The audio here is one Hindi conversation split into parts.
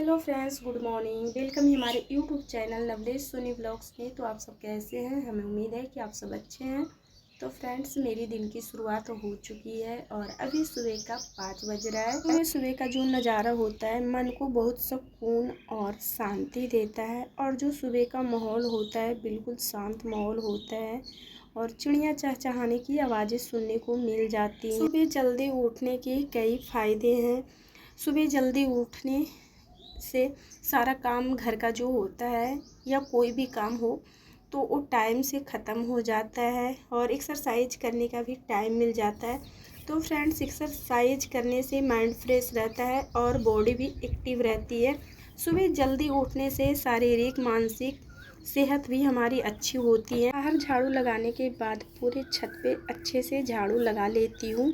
Hello friends, good morning. Welcome हमारे YouTube channel Navlesh Soni blogs में। तो आप सब कैसे हैं? हमें उम्मीद है कि आप सब अच्छे हैं। तो फ्रेंड्स, मेरी दिन की शुरुआत हो चुकी है और अभी सुबह का 5 बज रहा है। सुबह सुबह का जो नज़ारा होता है मन को बहुत सुकून और शांति देता है। और जो सुबह का माहौल होता है बिल्कुल शांत माहौल होता है और चिड़िया चहचहाने की आवाज़ें सुनने को मिल जाती हैं। सुबह जल्दी उठने के कई फ़ायदे हैं। सुबह जल्दी उठने से सारा काम घर का जो होता है या कोई भी काम हो तो वो टाइम से ख़त्म हो जाता है और एक्सरसाइज करने का भी टाइम मिल जाता है। तो फ्रेंड्स, एक्सरसाइज करने से माइंड फ्रेश रहता है और बॉडी भी एक्टिव रहती है। सुबह जल्दी उठने से शारीरिक मानसिक सेहत भी हमारी अच्छी होती है। बाहर झाड़ू लगाने के बाद पूरे छत पे अच्छे से झाड़ू लगा लेती हूँ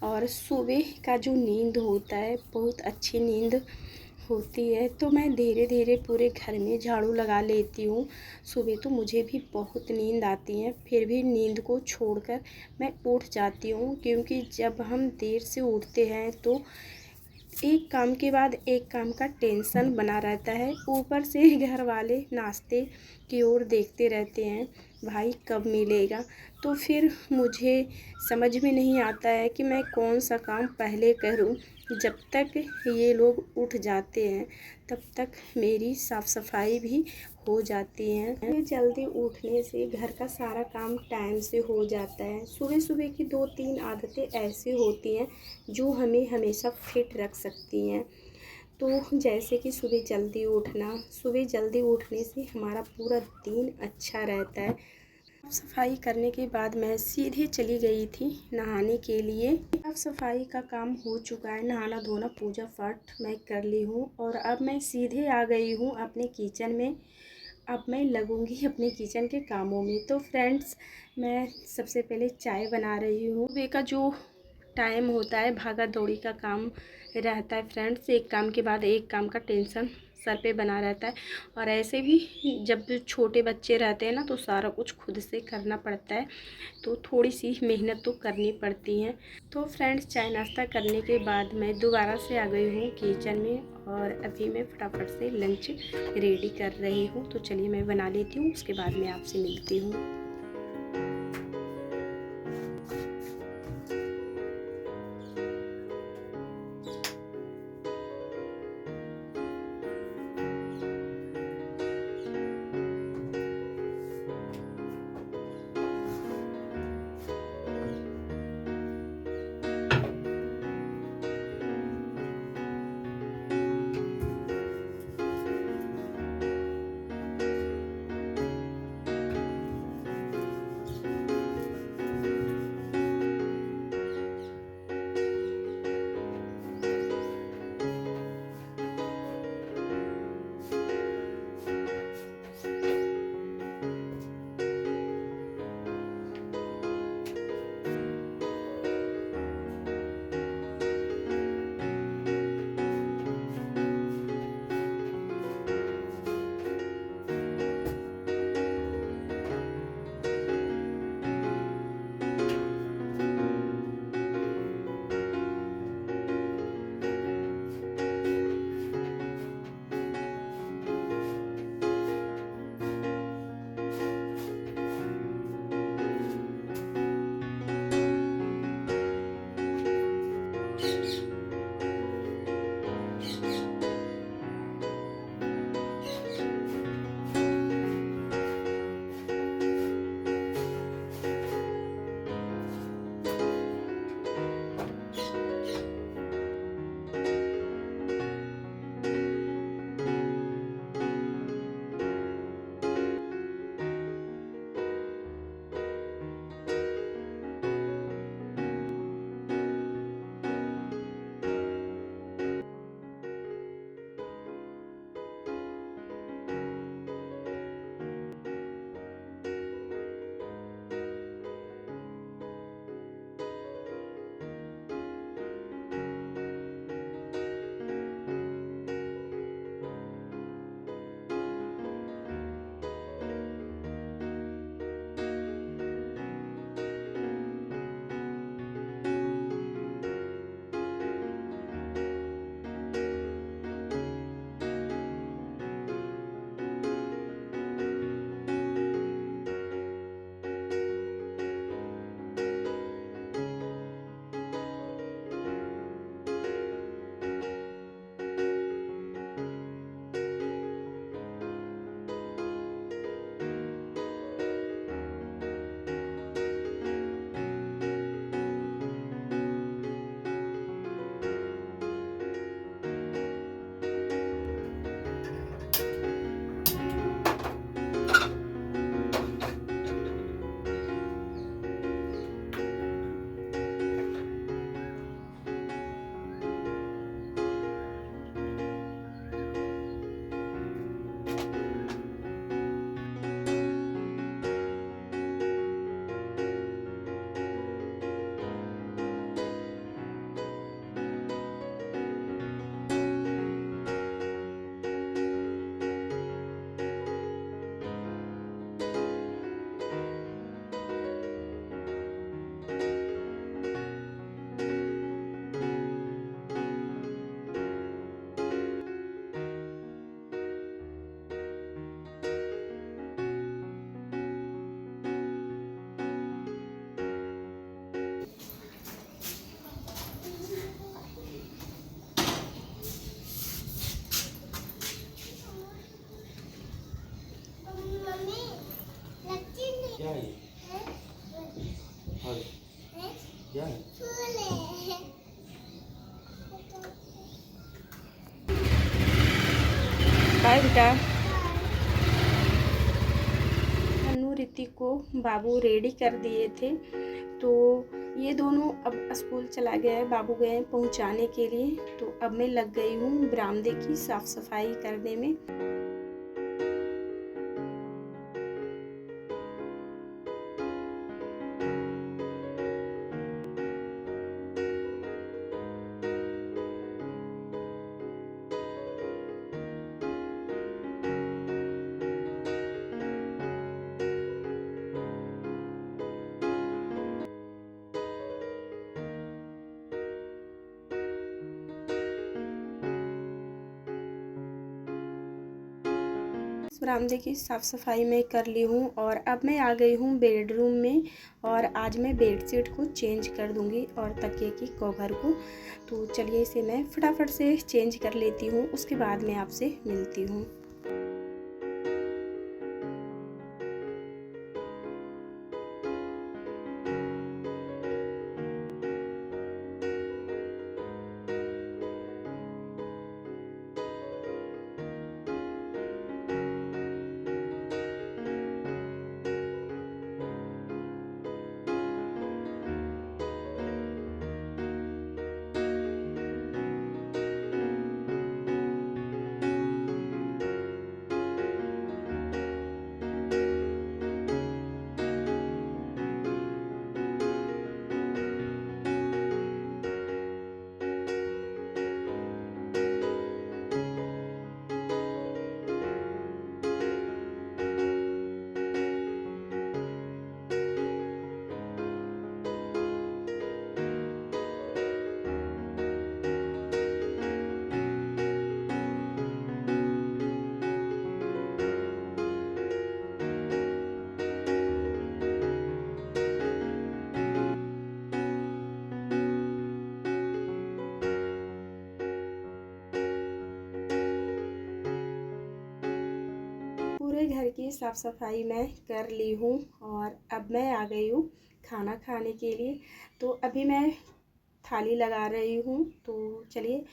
और सुबह का जो नींद होता है बहुत अच्छी नींद होती है। तो मैं धीरे धीरे पूरे घर में झाड़ू लगा लेती हूँ। सुबह तो मुझे भी बहुत नींद आती है, फिर भी नींद को छोड़कर मैं उठ जाती हूँ, क्योंकि जब हम देर से उठते हैं तो एक काम के बाद एक काम का टेंशन बना रहता है। ऊपर से घर वाले नाश्ते की ओर देखते रहते हैं, भाई कब मिलेगा। तो फिर मुझे समझ में नहीं आता है कि मैं कौन सा काम पहले करूं। जब तक ये लोग उठ जाते हैं तब तक मेरी साफ़ सफाई भी हो जाती है। जल्दी उठने से घर का सारा काम टाइम से हो जाता है। सुबह सुबह की 2-3 आदतें ऐसी होती हैं जो हमें हमेशा फिट रख सकती हैं। तो जैसे कि सुबह जल्दी उठना, सुबह जल्दी उठने से हमारा पूरा दिन अच्छा रहता है। साफ सफाई करने के बाद मैं सीधे चली गई थी नहाने के लिए। साफ सफाई का काम हो चुका है, नहाना धोना पूजा पाठ मैं कर ली हूँ और अब मैं सीधे आ गई हूँ अपने किचन में। अब मैं लगूंगी अपने किचन के कामों में। तो फ्रेंड्स, मैं सबसे पहले चाय बना रही हूँ। सुबह का जो टाइम होता है भागा दौड़ी का काम रहता है फ्रेंड्स, एक काम के बाद एक काम का टेंशन सर पे बना रहता है। और ऐसे भी जब छोटे बच्चे रहते हैं ना तो सारा कुछ खुद से करना पड़ता है, तो थोड़ी सी मेहनत तो करनी पड़ती है। तो फ्रेंड्स, चाय नाश्ता करने के बाद मैं दोबारा से आ गई हूँ किचन में और अभी मैं फटाफट से लंच रेडी कर रही हूँ। तो चलिए मैं बना लेती हूँ, उसके बाद मैं आपसे मिलती हूँ। क्या है? और क्या है? बाय बेटा। अनु ऋतिक को बाबू रेडी कर दिए थे, तो ये दोनों अब स्कूल चला गया है, बाबू गए पहुंचाने के लिए। तो अब मैं लग गई हूँ बरामदे की साफ सफाई करने में। इस बरामदे की साफ़ सफाई मैं कर ली हूँ और अब मैं आ गई हूँ बेडरूम में। और आज मैं बेडशीट को चेंज कर दूँगी और तकिए की कवर को। तो चलिए इसे मैं फटाफट से चेंज कर लेती हूँ, उसके बाद मैं आपसे मिलती हूँ। पूरे घर की साफ़ सफाई मैं कर ली हूँ और अब मैं आ गई हूँ खाना खाने के लिए। तो अभी मैं थाली लगा रही हूँ। तो चलिए,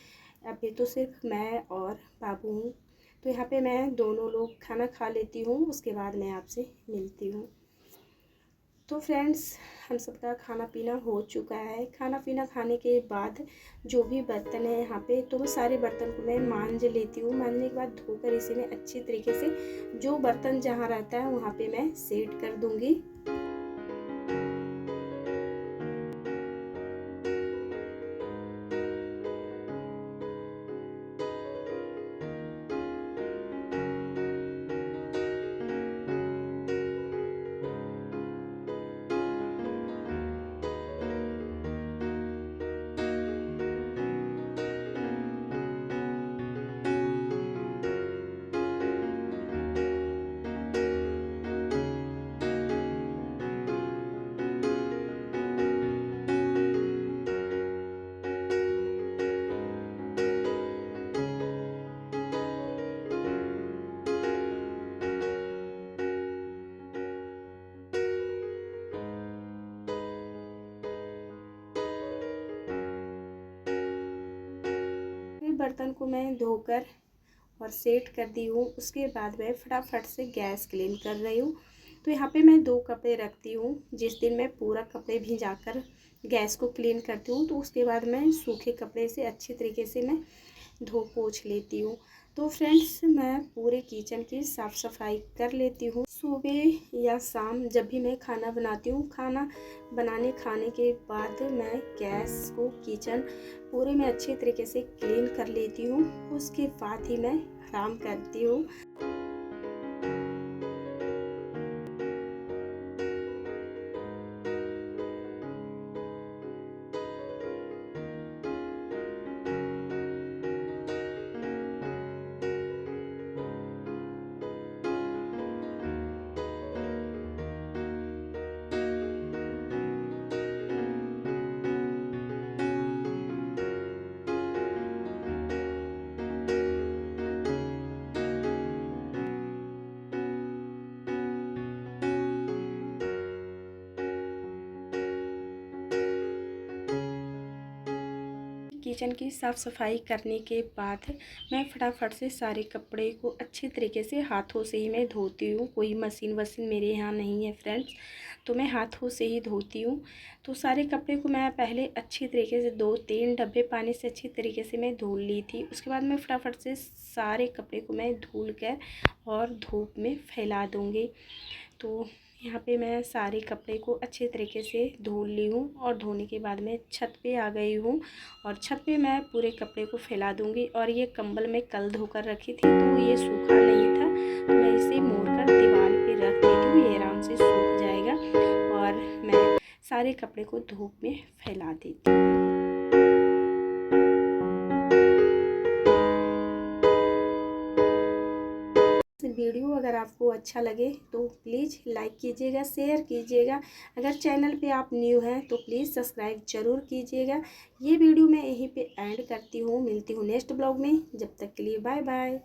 अभी तो सिर्फ मैं और बाबू हूँ, तो यहाँ पे मैं दोनों लोग खाना खा लेती हूँ, उसके बाद मैं आपसे मिलती हूँ। तो फ्रेंड्स, हम सबका खाना पीना हो चुका है। खाना पीना खाने के बाद जो भी बर्तन है यहाँ पे, तो वो सारे बर्तन को मैं मांज लेती हूँ। मांजने के बाद धोकर इसे मैं अच्छी तरीके से, जो बर्तन जहाँ रहता है वहाँ पे मैं सेट कर दूँगी। बर्तन को मैं धोकर और सेट कर दी हूँ, उसके बाद मैं फटाफट से गैस क्लीन कर रही हूँ। तो यहाँ पे मैं 2 कपड़े रखती हूँ। जिस दिन मैं पूरा कपड़े भिजाकर गैस को क्लीन करती हूँ, तो उसके बाद मैं सूखे कपड़े से अच्छी तरीके से मैं धो पोंछ लेती हूँ। तो फ्रेंड्स, मैं पूरे किचन की साफ़ सफाई कर लेती हूँ। सुबह या शाम जब भी मैं खाना बनाती हूँ, खाना खाने के बाद मैं गैस को, किचन पूरे में अच्छे तरीके से क्लीन कर लेती हूँ। उसके बाद ही मैं आराम करती हूँ। किचन की साफ़ सफाई करने के बाद मैं फटाफट से सारे कपड़े को अच्छे तरीके से हाथों से ही मैं धोती हूँ। कोई मशीन वशीन मेरे यहाँ नहीं है फ्रेंड्स, तो मैं हाथों से ही धोती हूँ। तो सारे कपड़े को मैं पहले अच्छी तरीके से 2-3 डब्बे पानी से अच्छी तरीके से मैं धुल ली थी। उसके बाद मैं फटाफट से सारे कपड़े को मैं धुल कर और धूप में फैला दूँगी। तो यहाँ पे मैं सारे कपड़े को अच्छे तरीके से धुल ली हूँ और धोने के बाद मैं छत पे आ गई हूँ और छत पे मैं पूरे कपड़े को फैला दूँगी। और ये कंबल मैं कल धोकर रखी थी तो ये सूखा नहीं था, तो मैं इसे मोड़ कर दीवार पे रख देती हूँ, ये आराम से सूख जाएगा। और मैं सारे कपड़े को धूप में फैला देती हूँ। वीडियो अगर आपको अच्छा लगे तो प्लीज़ लाइक कीजिएगा, शेयर कीजिएगा। अगर चैनल पे आप न्यू हैं तो प्लीज़ सब्सक्राइब ज़रूर कीजिएगा। ये वीडियो मैं यहीं पे एंड करती हूँ। मिलती हूँ नेक्स्ट ब्लॉग में, जब तक के लिए बाय बाय।